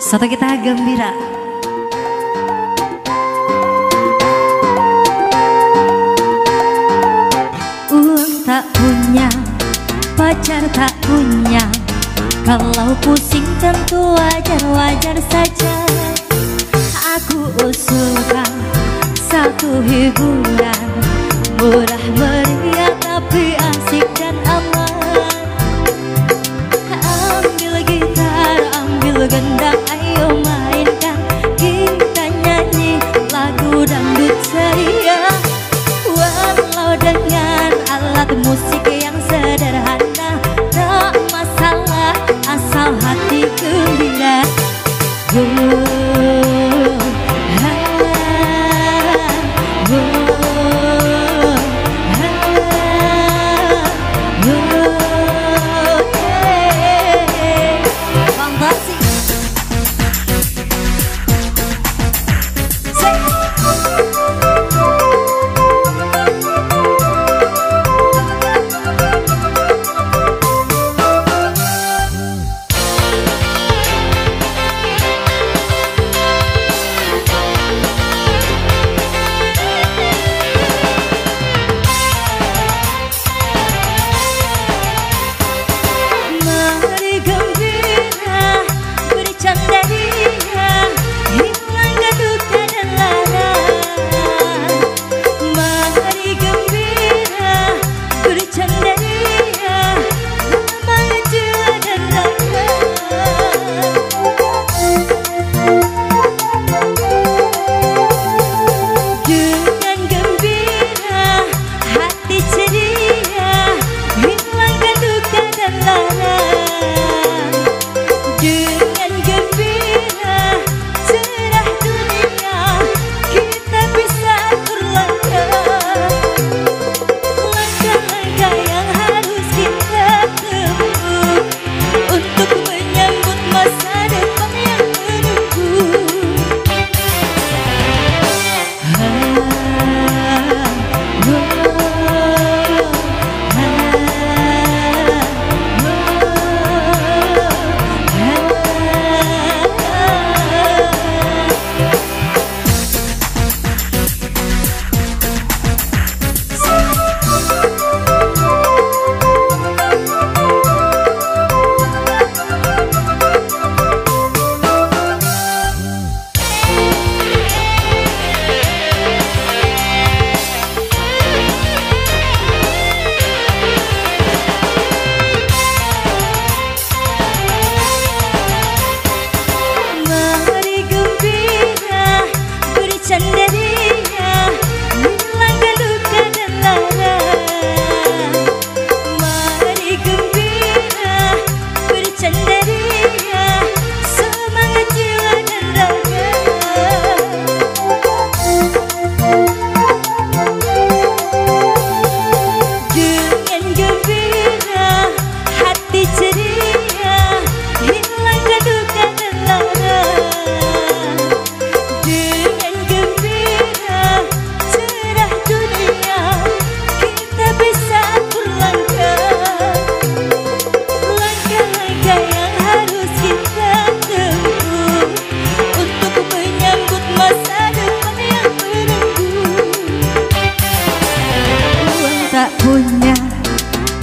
Soto kita gembira. Uang tak punya, pacar tak punya. Kalau pusing tentu wajar-wajar saja. Aku usulkan satu hiburan, murah meriah tapi asik dan aman. Ambil gitar, ambil gendang, ayo mainkan. Kita nyanyi lagu dangdut ceria, walau dengan alat musik yang sederhana. Tak masalah asal hati gembira.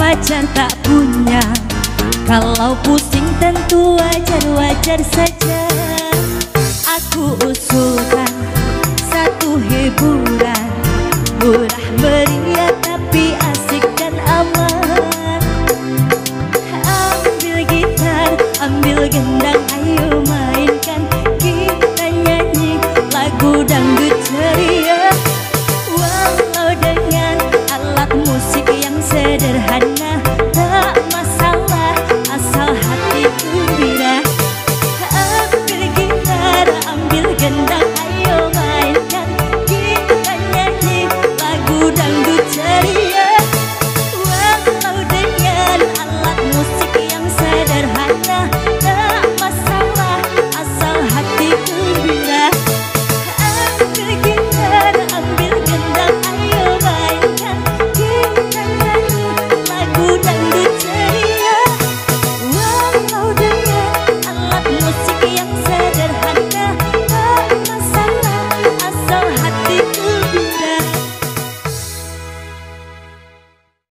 Pacar tak punya, kalau pusing tentu wajar-wajar saja. Aku usulkan satu hiburan, murah meriah tapi asik dan aman. Ambil gitar, ambil gendang, ayo main.